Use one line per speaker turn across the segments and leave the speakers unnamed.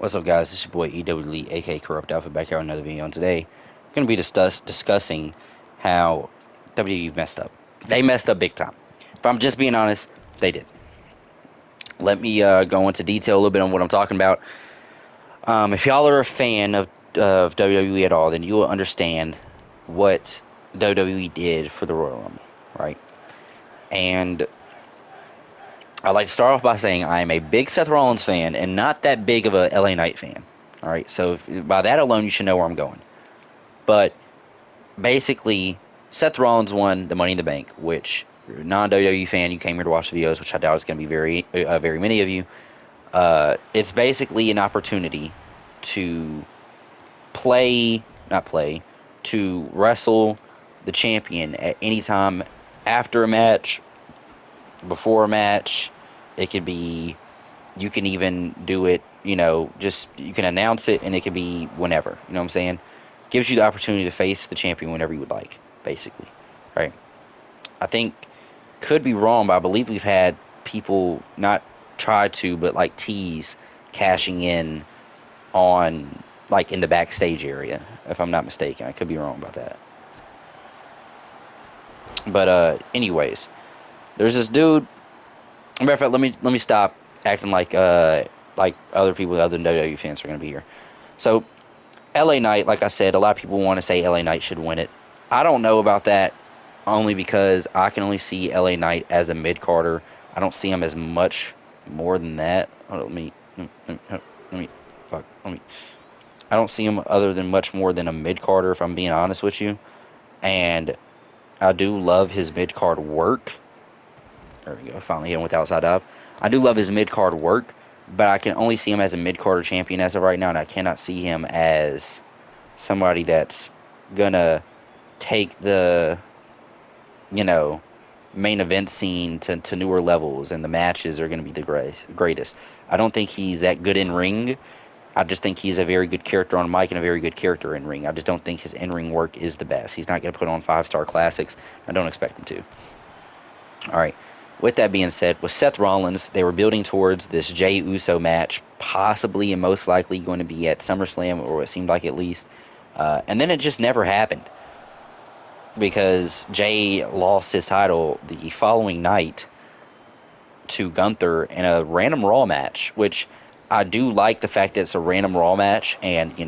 What's up, guys? This is your boy EWE, aka Corrupt Alpha, back here on another video. And today, I'm going to be discussing how WWE messed up. They messed up big time. If I'm just being honest, they did. Let me go into detail a little bit on what I'm talking about. If y'all are a fan of WWE at all, then you will understand what WWE did for the Royal Rumble, right? And I'd like to start off by saying I am a big Seth Rollins fan and not that big of a LA Knight fan. All right, so by that alone, you should know where I'm going. But basically, Seth Rollins won the Money in the Bank, which if you're a non-WWE fan, you came here to watch the videos, which I doubt is going to be very many of you. It's basically an opportunity to not play, to wrestle the champion at any time after a match, before a match. It could be, you can even do it, just you can announce it and it could be whenever. You know what I'm saying? Gives you the opportunity to face the champion whenever you would like, basically. Right? I think, could be wrong, but I believe we've had people not try to, but like tease cashing in on, like, in the backstage area, if I'm not mistaken. I could be wrong about that. But anyways, there's this dude. Matter of fact, let me stop acting like other people other than WWE fans are gonna be here. So LA Knight, like I said, a lot of people want to say LA Knight should win it. I don't know about that, only because I can only see LA Knight as a mid Carter. I don't see him as much more than that. Hold on, fuck, let me. I don't see him other than much more than a mid Carter, if I'm being honest with you. And I do love his mid card work. There we go. Finally hit him with outside dive. I do love his mid card work, but I can only see him as a mid carder champion as of right now, and I cannot see him as somebody that's gonna take the, you know, main event scene to newer levels, and the matches are gonna be the greatest. I don't think he's that good in ring. I just think he's a very good character on mic and a very good character in ring. I just don't think his in ring work is the best. He's not gonna put on 5-star classics. I don't expect him to. All right. With that being said, with Seth Rollins, they were building towards this Jey Uso match, possibly and most likely going to be at SummerSlam, or it seemed like at least. And then it just never happened because Jey lost his title the following night to Gunther in a random Raw match, which I do like the fact that it's a random Raw match, and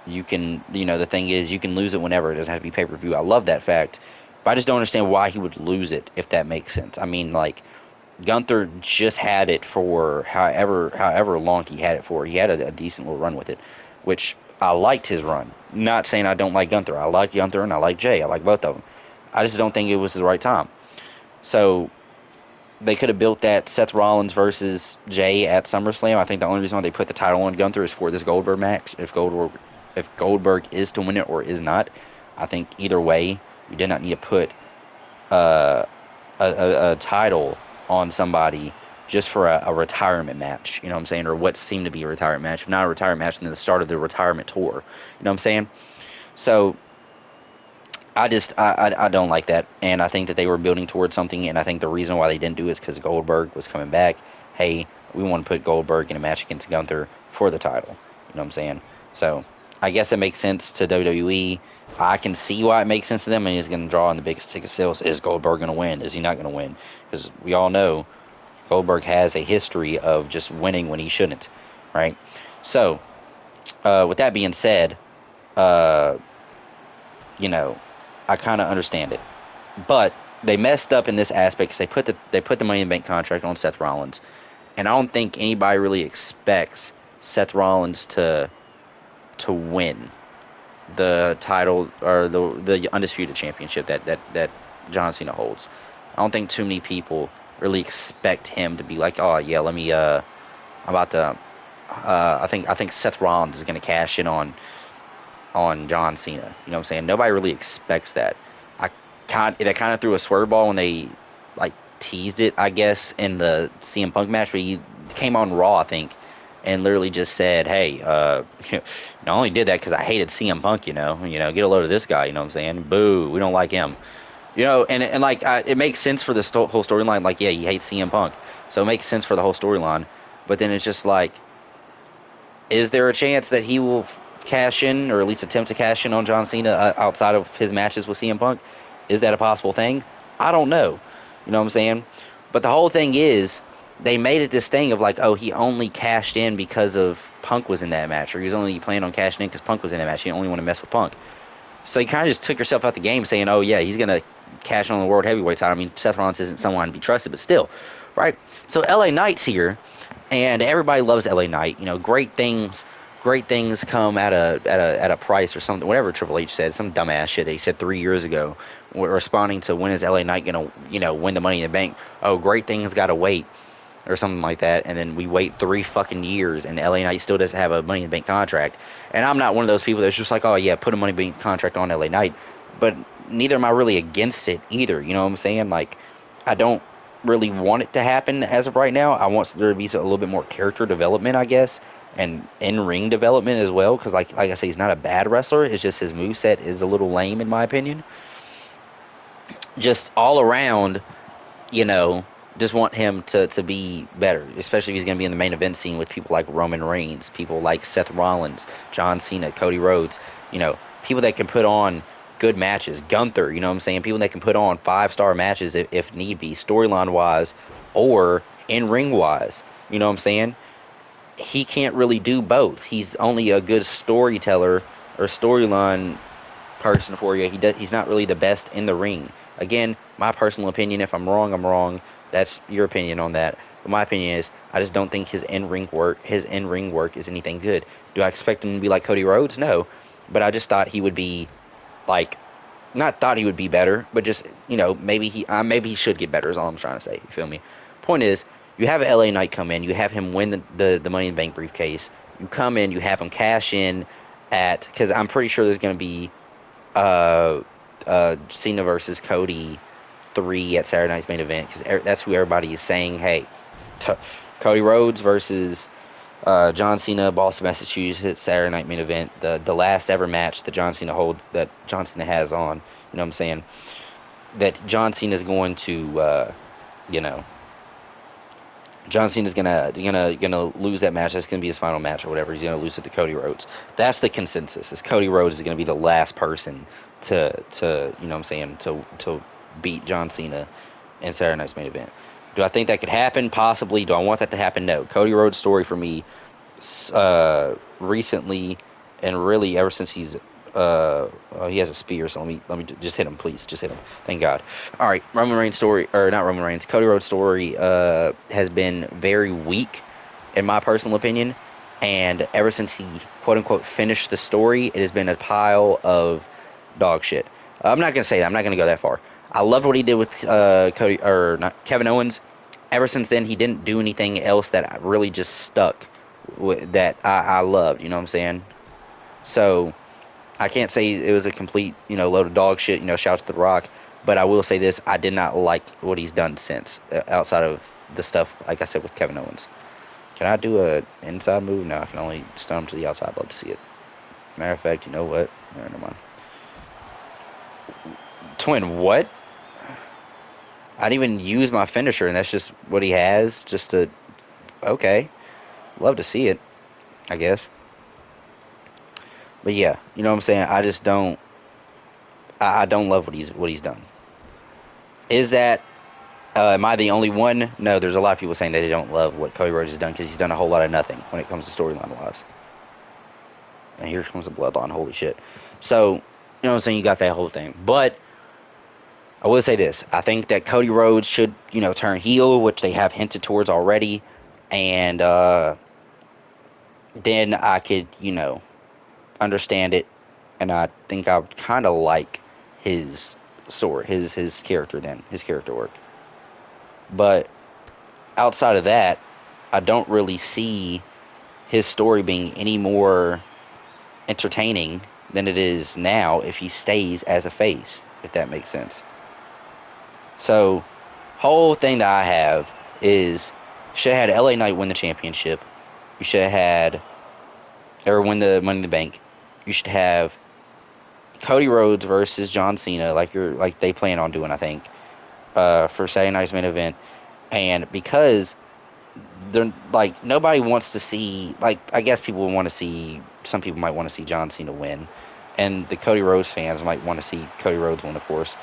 you can, the thing is, you can lose it whenever. It doesn't have to be pay-per-view. I love that fact. But I just don't understand why he would lose it, if that makes sense. I mean, like, Gunther just had it for however long he had it for. He had a decent little run with it, which I liked his run. Not saying I don't like Gunther. I like Gunther and I like Jey. I like both of them. I just don't think it was the right time. So they could have built that Seth Rollins versus Jey at SummerSlam. I think the only reason why they put the title on Gunther is for this Goldberg match. If Goldberg is to win it or is not, I think either way, you did not need to put uh, a title on somebody just for a retirement match. You know what I'm saying? Or what seemed to be a retirement match. If not a retirement match, then the start of the retirement tour. You know what I'm saying? So I don't like that, and I think that they were building towards something, and I think the reason why they didn't do it is because Goldberg was coming back. Hey, we want to put Goldberg in a match against Gunther for the title. You know what I'm saying? So I guess it makes sense to WWE. I can see why it makes sense to them, and he's going to draw in the biggest ticket sales. Is Goldberg going to win? Is he not going to win? Because we all know Goldberg has a history of just winning when he shouldn't, right? So, with that being said, uh, you know, I kind of understand it, but they messed up in this aspect because they put the Money in the Bank contract on Seth Rollins, and I don't think anybody really expects Seth Rollins to win the title or the undisputed championship that John Cena holds. I don't think too many people really expect him to be like, oh yeah, let me I'm about to I think Seth Rollins is going to cash in on John Cena. You know what I'm saying? Nobody really expects that. They kind of threw a swerve ball when they like teased it, I guess, in the CM Punk match, but he came on Raw, I think, and literally just said, "Hey, I only did that because I hated CM Punk. Get a load of this guy. You know what I'm saying? Boo, we don't like him. And like it makes sense for the whole storyline. Like, yeah, he hates CM Punk, so it makes sense for the whole storyline. But then it's just like, Is there a chance that he will cash in, or at least attempt to cash in on John Cena outside of his matches with CM Punk? Is that a possible thing? I don't know. You know what I'm saying? But the whole thing is, they made it this thing of like, oh, he only cashed in because of Punk was in that match, or he was only planning on cashing in because Punk was in that match. He didn't only want to mess with Punk. So you kind of just took yourself out the game saying, oh, yeah, he's going to cash in on the World Heavyweight title. I mean, Seth Rollins isn't someone to be trusted, but still, right? So LA Knight's here, and everybody loves LA Knight. You know, great things come at a price or something. Whatever Triple H said, some dumbass shit that he said 3 years ago, responding to when is LA Knight gonna win the Money in the Bank? Oh, great things gotta wait or something like that, and then we wait 3 fucking years, and LA Knight still doesn't have a Money in the Bank contract. And I'm not one of those people that's just like, oh yeah, put a Money in the Bank contract on LA Knight, but neither am I really against it either. You know what I'm saying? Like, I don't really want it to happen as of right now. I want there to be a little bit more character development, I guess, and in-ring development as well, because like I say, he's not a bad wrestler. It's just his moveset is a little lame in my opinion. Just all around, you know, just want him to be better, especially if he's going to be in the main event scene with people like Roman Reigns, people like Seth Rollins, John Cena, Cody Rhodes, people that can put on good matches. Gunther, you know what I'm saying? People that can put on 5-star matches if need be, storyline wise or in ring wise. You know what I'm saying? He can't really do both. He's only a good storyteller or storyline person for you. He's not really the best in the ring. Again, my personal opinion. If I'm wrong, I'm wrong. That's your opinion on that. But my opinion is, I just don't think his in ring work is anything good. Do I expect him to be like Cody Rhodes? No, but I just thought he would be like, not thought he would be better, but just maybe he should get better. Is all I'm trying to say. You feel me? Point is, you have LA Knight come in, you have him win the Money in the Bank briefcase. You come in, you have him cash in because I'm pretty sure there's going to be uh, Cena versus Cody 3 at Saturday Night's Main Event, because that's who everybody is saying, hey, Cody Rhodes versus John Cena, Boston, Massachusetts, Saturday Night Main Event, the last ever match that John Cena has on. You know what I'm saying? That John Cena is going to, you know, John Cena's gonna lose that match. That's gonna be his final match or whatever. He's gonna lose it to Cody Rhodes. That's the consensus. Is Cody Rhodes is gonna be the last person to you know what I'm saying, to beat John Cena in Saturday Night's Main Event. Do I think that could happen? Possibly. Do I want that to happen? No. Cody Rhodes' story for me, recently, and really ever since he has a spear. So let me just hit him, please. Just hit him. Thank God. All right, Roman Reigns story, or not Roman Reigns, Cody Rhodes' story has been very weak, in my personal opinion. And ever since he quote unquote finished the story, it has been a pile of dog shit. I'm not gonna say that. I'm not gonna go that far. I loved what he did with Cody, or not Kevin Owens. Ever since then, he didn't do anything else that really just stuck that I loved. You know what I'm saying? So I can't say it was a complete, load of dog shit, shout to The Rock, but I will say this, I did not like what he's done since, outside of the stuff, like I said, with Kevin Owens. Can I do a inside move? No, I can only stun him to the outside. I'd love to see it. Matter of fact, you know what? Never mind. Twin, what? I didn't even use my finisher, and that's just what he has, just to, okay. Love to see it, I guess. But yeah, you know what I'm saying? I just don't, I don't love what he's done. Is that am I the only one? No, there's a lot of people saying that they don't love what Cody Rhodes has done because he's done a whole lot of nothing when it comes to storyline wise. And here comes the bloodline. Holy shit. So, you know what I'm saying? You got that whole thing. But I will say this. I think that Cody Rhodes should, turn heel, which they have hinted towards already. And then I could, understand it. And I think I would kind of like his story, his character then, his character work. But outside of that, I don't really see his story being any more entertaining than it is now if he stays as a face, if that makes sense. So, whole thing that I have is, you should have had LA Knight win the championship. You should have had, or win the Money in the Bank. You should have Cody Rhodes versus John Cena, like they plan on doing, I think, for Saturday Night's Main Event. And because they're like nobody wants to see, like, I guess people want to see, some people might want to see John Cena win, and the Cody Rhodes fans might want to see Cody Rhodes win, of course,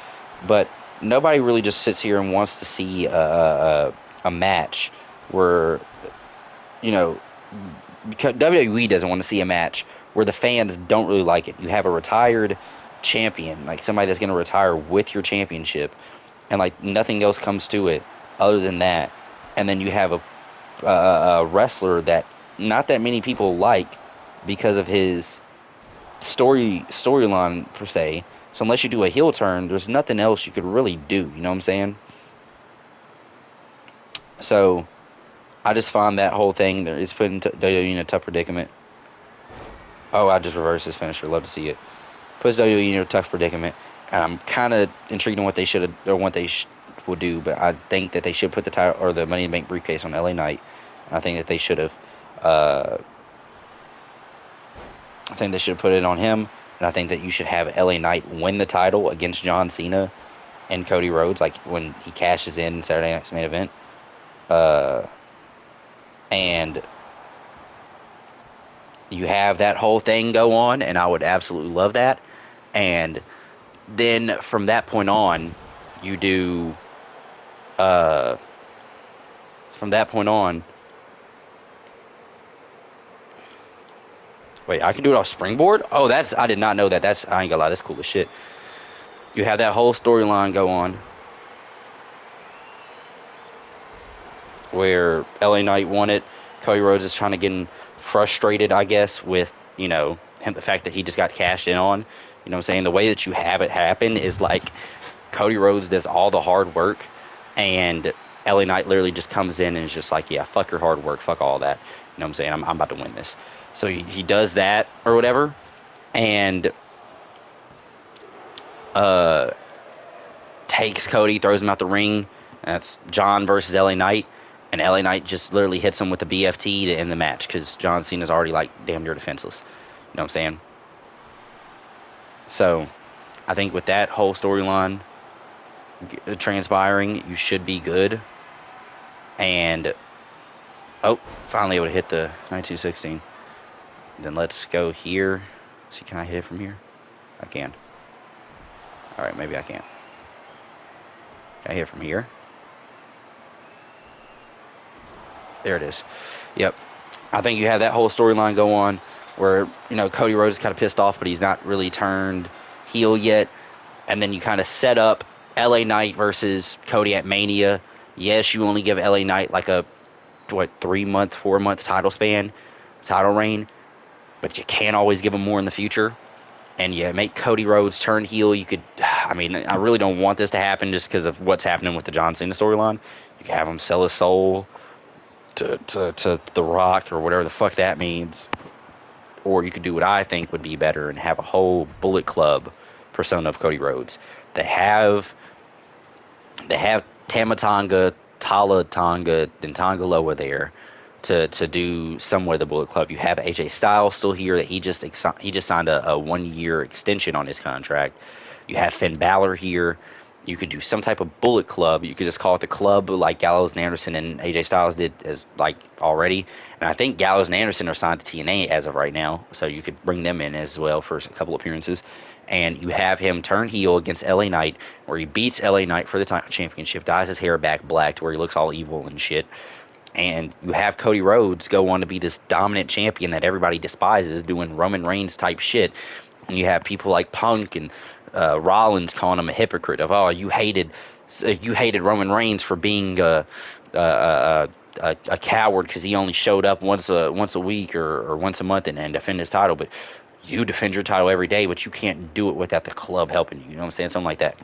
but nobody really just sits here and wants to see a match where, you know, because WWE doesn't want to see a match where the fans don't really like it. You have a retired champion, like somebody that's going to retire with your championship, and like nothing else comes to it other than that. And then you have a wrestler that not that many people like because of his storyline per se. So unless you do a heel turn, there's nothing else you could really do. You know what I'm saying? So I just find that whole thing that it's putting WWE in a tough predicament. Oh, I just reversed this finisher. Love to see it. Puts WWE in a tough predicament. And I'm kind of intrigued on what they should have or what they will do, but I think that they should put the title or the Money in the Bank briefcase on LA Knight. I think that they should have. Uh, I think they should put it on him, and I think that you should have LA Knight win the title against John Cena and Cody Rhodes, like when he cashes in Saturday Night's main event. Uh, and you have that whole thing go on, and I would absolutely love that. And then from that point on, you do. Uh, from that point on, wait, I can do it off Springboard? Oh, that's, I did not know that. That's, I ain't gonna lie, that's cool as shit. You have that whole storyline go on where LA Knight won it. Cody Rhodes is trying to get frustrated, I guess, with, him, the fact that he just got cashed in on. You know what I'm saying? The way that you have it happen is like Cody Rhodes does all the hard work, and LA Knight literally just comes in and is just like, yeah, fuck your hard work, fuck all that. You know what I'm saying? I'm about to win this. So he does that or whatever, and uh, takes Cody, throws him out the ring. That's John versus LA Knight. And LA Knight just literally hits him with the BFT to end the match because John Cena's already like damn near defenseless. You know what I'm saying? So I think with that whole storyline transpiring, you should be good. And oh, finally able to hit the 9216. Then let's go here. See, can I hit it from here? I can. All right, maybe I can. Can I hit it from here? There it is. Yep. I think you have that whole storyline go on where, Cody Rhodes is kind of pissed off, but he's not really turned heel yet. And then you kind of set up LA Knight versus Cody at Mania. Yes, you only give LA Knight like a, 3-month, 4-month title reign, but you can't always give him more in the future. And you make Cody Rhodes turn heel. You could, I mean, I really don't want this to happen just because of what's happening with the John Cena storyline. You can have him sell his soul to The Rock or whatever the fuck that means. Or you could do what I think would be better and have a whole Bullet Club persona of Cody Rhodes. They have Tamatonga, Tala Tonga, and Tonga Loa there to do somewhere the Bullet Club. You have AJ Styles still here that he just signed a 1-year extension on his contract. You have Finn Balor here. You could do some type of Bullet Club. You could just call it the club like Gallows and Anderson and AJ Styles did as like already. And I think Gallows and Anderson are signed to TNA as of right now, so you could bring them in as well for a couple appearances. And you have him turn heel against LA Knight, where he beats LA Knight for the championship, dyes his hair back black to where he looks all evil and shit. And you have Cody Rhodes go on to be this dominant champion that everybody despises, doing Roman Reigns type shit. And you have people like Punk and Rollins calling him a hypocrite of, oh, you hated Roman Reigns for being a coward because he only showed up once a week or once a month and defend his title, but you defend your title every day, but you can't do it without the club helping you. You know what I'm saying? Something like that.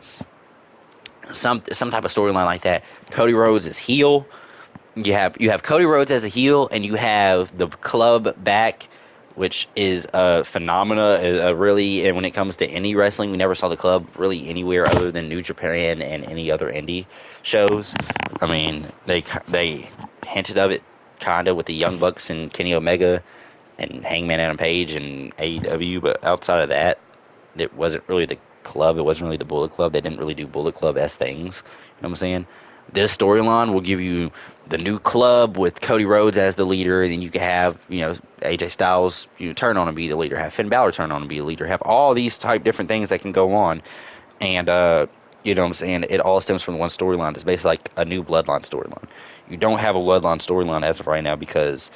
Some type of storyline like that. Cody Rhodes is heel. You have Cody Rhodes as a heel, and you have the club back, which is a phenomena. Really, and when it comes to any wrestling, we never saw the club really anywhere other than New Japan and any other indie shows. I mean, they hinted of it kind of with the Young Bucks and Kenny Omega and Hangman Adam Page and AEW, but outside of that, it wasn't really the club. It wasn't really the Bullet Club. They didn't really do Bullet Club-esque things. You know what I'm saying? This storyline will give you the new club with Cody Rhodes as the leader, and then you can have, AJ Styles, turn on and be the leader, have Finn Balor turn on and be the leader, have all these type different things that can go on, and you know what I'm saying? It all stems from one storyline. It's basically like a new Bloodline storyline. You don't have a Bloodline storyline as of right now because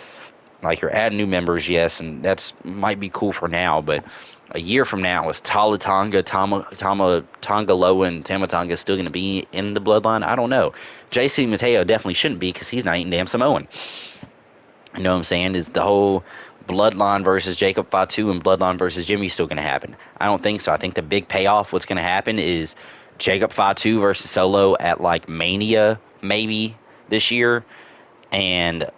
like you're adding new members, yes, and that's might be cool for now, but a year from now, is Tala Tonga, Tonga Loa, and Tama Tonga still going to be in the bloodline? I don't know. JC Mateo definitely shouldn't be because he's not even damn Samoan. You know what I'm saying? Is the whole Bloodline versus Jacob Fatu and Bloodline versus Jimmy still going to happen? I don't think so. I think the big payoff, what's going to happen is Jacob Fatu versus Solo at like Mania, maybe this year, and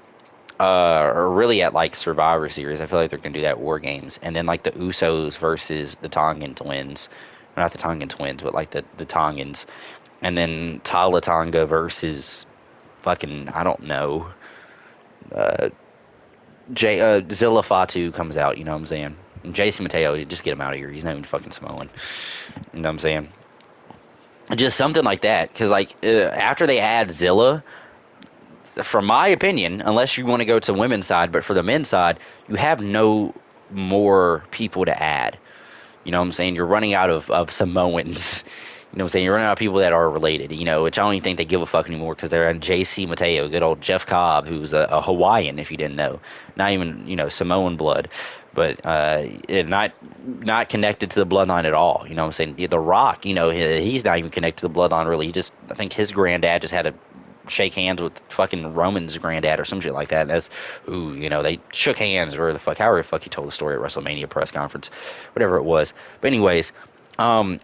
or really at like Survivor Series. I feel like they're gonna do that War Games, and then like the Usos versus the Tongan twins, not the Tongan twins, but like the Tongans, and then Tala Tonga versus fucking I don't know, uh, Zilla Fatu comes out. You know what I'm saying? And Jason Mateo, just get him out of here. He's not even fucking Samoan. You know what I'm saying? Just something like that, because like after they add Zilla, from my opinion, unless you want to go to the women's side, but for the men's side, you have no more people to add. You know what I'm saying? You're running out of Samoans. You know what I'm saying? You're running out of people that are related, which I don't even think they give a fuck anymore because they're on JC Mateo, good old Jeff Cobb, who's a Hawaiian, if you didn't know. Not even, Samoan blood, but not connected to the bloodline at all. You know what I'm saying? The Rock, he's not even connected to the bloodline really. I think his granddad just had a shake hands with fucking Roman's granddad or some shit like that. That's ooh, they shook hands or the fuck, however the fuck he told the story at WrestleMania press conference, whatever it was. But anyways, um,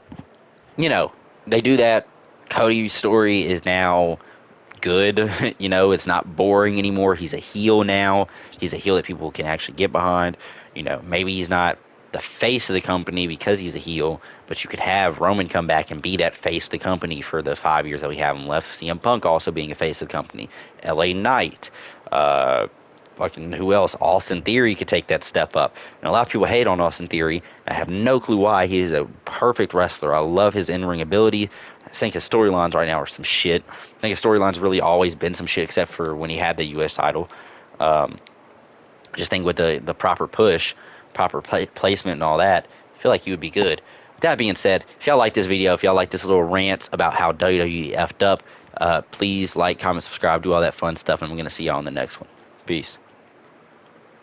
you know, they do that. Cody's story is now good. It's not boring anymore. He's a heel now. He's a heel that people can actually get behind. Maybe he's not the face of the company because he's a heel, but you could have Roman come back and be that face of the company for the 5 years that we have him left. CM Punk also being a face of the company. LA Knight. Uh, Fucking who else? Austin Theory could take that step up. And a lot of people hate on Austin Theory. I have no clue why. He is a perfect wrestler. I love his in-ring ability. I think his storylines right now are some shit. I think his storyline's really always been some shit, except for when he had the U.S. title. Um, just think with the proper push, proper placement, and all that, I feel like he would be good. With that being said, if y'all like this video, if y'all like this little rant about how WWE effed up, please like, comment, subscribe, do all that fun stuff, and I'm going to see y'all on the next one. Peace.